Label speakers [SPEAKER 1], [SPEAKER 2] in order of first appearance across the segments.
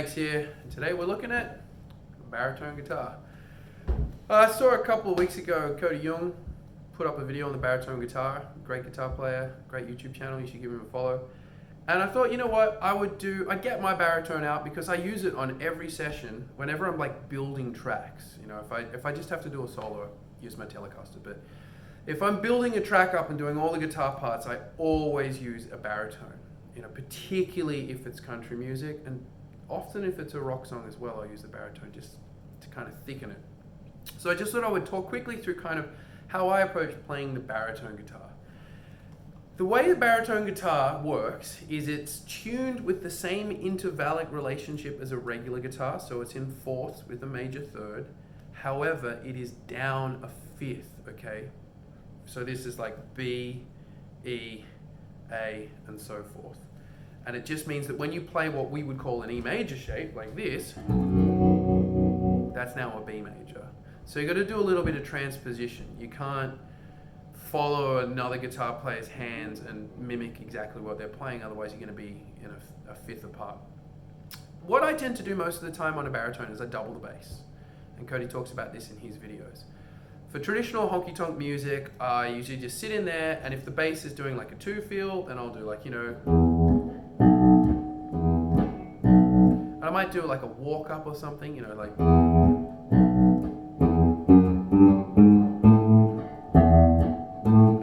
[SPEAKER 1] Mags here, and today we're looking at baritone guitar. I saw a couple of weeks ago Cody Young put up a video on the baritone guitar. Great guitar player, great YouTube channel, you should give him a follow. And I thought, you know what, I'd get my baritone out because I use it on every session whenever I'm like building tracks. You know, if I just have to do a solo, I use my Telecaster. But if I'm building a track up and doing all the guitar parts, I always use a baritone. You know, particularly if it's country music, and often if it's a rock song as well, I use the baritone just to kind of thicken it. So I just thought I would talk quickly through kind of how I approach playing the baritone guitar. The way the baritone guitar works is it's tuned with the same intervallic relationship as a regular guitar, so it's in fourths with a major third. However, it is down a fifth, okay? So this is like B, E, A, and so forth. And it just means that when you play what we would call an E major shape, like this, that's now a B major. So you've got to do a little bit of transposition. You can't follow another guitar player's hands and mimic exactly what they're playing, otherwise you're going to be in a fifth apart. What I tend to do most of the time on a baritone is I double the bass. And Cody talks about this in his videos. For traditional honky-tonk music, I usually just sit in there, and if the bass is doing like a 2-feel, then I'll do like, you know, and I might do like a walk-up or something, you know, like,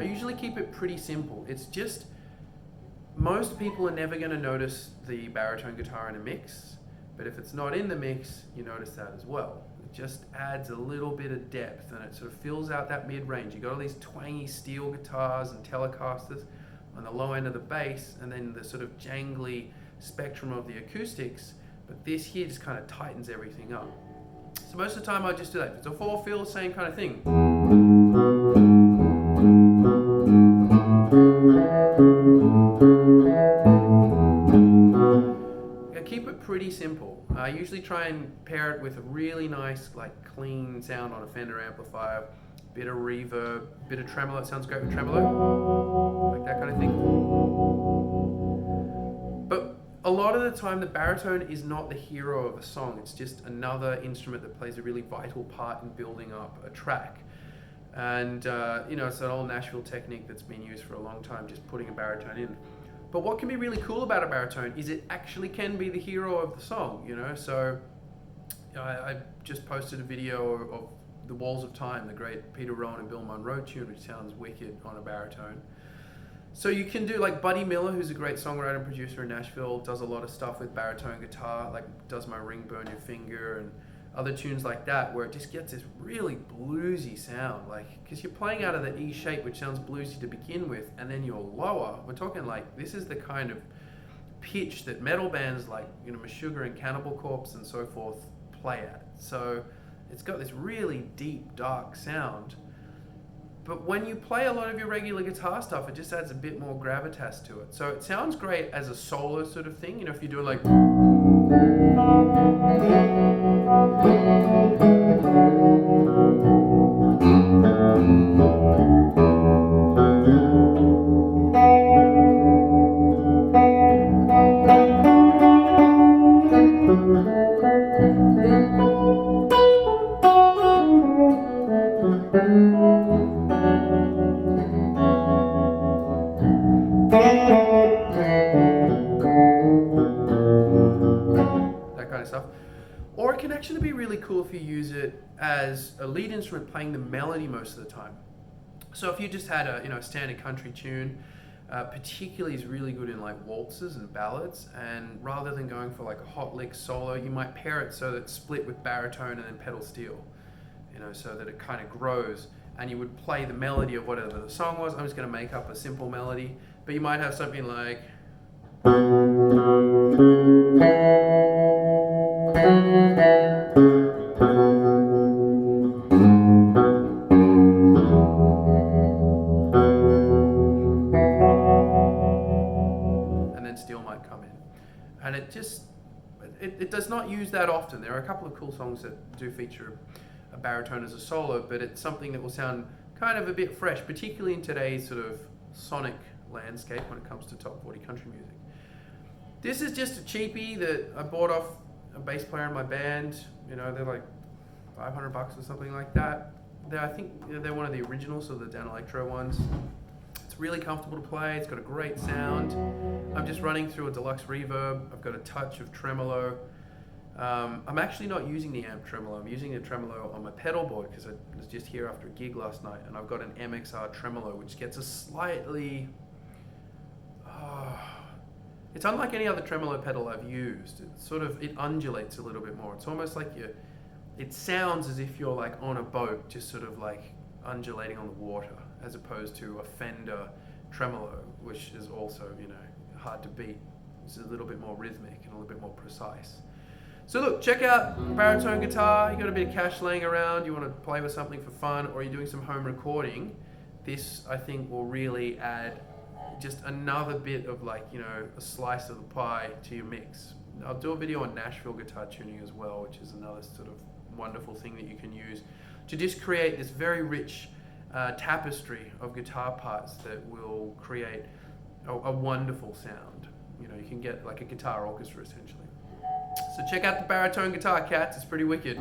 [SPEAKER 1] I usually keep it pretty simple. It's just, most people are never going to notice the baritone guitar in a mix, but if it's not in the mix, you notice that as well. It just adds a little bit of depth and it sort of fills out that mid-range. You've got all these twangy steel guitars and Telecasters on the low end of the bass, and then the sort of jangly spectrum of the acoustics, but this here just kind of tightens everything up. So most of the time I just do that. If it's a 4-feel, same kind of thing. Keep it pretty simple. I usually try and pair it with a really nice, like, clean sound on a Fender amplifier, bit of reverb, bit of tremolo. It sounds great with tremolo, like that kind of thing. But a lot of the time, the baritone is not the hero of a song. It's just another instrument that plays a really vital part in building up a track. And you know, it's an old Nashville technique that's been used for a long time, just putting a baritone in. But what can be really cool about a baritone is it actually can be the hero of the song, you know? So I just posted a video of The Walls of Time, the great Peter Rowan and Bill Monroe tune, which sounds wicked on a baritone. So you can do like Buddy Miller, who's a great songwriter and producer in Nashville, does a lot of stuff with baritone guitar, like does My Ring Burn Your Finger and other tunes like that, where it just gets this really bluesy sound, like, because you're playing out of the E shape, which sounds bluesy to begin with, and then you're lower. We're talking like, this is the kind of pitch that metal bands like, you know, Meshuggah and Cannibal Corpse and so forth play at. So it's got this really deep, dark sound. But when you play a lot of your regular guitar stuff, it just adds a bit more gravitas to it. So it sounds great as a solo sort of thing, you know, if you're doing like, that kind of stuff. Or it can actually be really cool if you use it as a lead instrument playing the melody most of the time. So if you just had a, you know, standard country tune, particularly is really good in like waltzes and ballads, and rather than going for like a hot lick solo, you might pair it so that it's split with baritone and then pedal steel, you know, so that it kind of grows, and you would play the melody of whatever the song was. I'm just going to make up a simple melody, but you might have something like, and then steel might come in. And it does not use that often. There are a couple of cool songs that do feature a baritone as a solo, but it's something that will sound kind of a bit fresh, particularly in today's sort of sonic landscape when it comes to top 40 country music. This is just a cheapie that I bought off a bass player in my band. You know, they're like $500 or something like that. I think they're one of the originals, so the Dan Electro ones. It's really comfortable to play. It's got a great sound. I'm just running through a deluxe reverb. I've got a touch of tremolo. I'm actually not using the amp tremolo. I'm using the tremolo on my pedal board because I was just here after a gig last night, and I've got an MXR tremolo, which gets a slightly... it's unlike any other tremolo pedal I've used. It undulates a little bit more. It's almost like it sounds as if you're like on a boat, just sort of like undulating on the water, as opposed to a Fender tremolo, which is also, you know, hard to beat. It's a little bit more rhythmic and a little bit more precise. So look, check out Baritone guitar. You got a bit of cash laying around, you want to play with something for fun, or you're doing some home recording. This, I think, will really add just another bit of, like, you know, a slice of the pie to your mix. I'll do a video on Nashville guitar tuning as well, which is another sort of wonderful thing that you can use to just create this very rich tapestry of guitar parts that will create a wonderful sound. You know, you can get like a guitar orchestra essentially. So check out the Baritone guitar, cats. It's pretty wicked.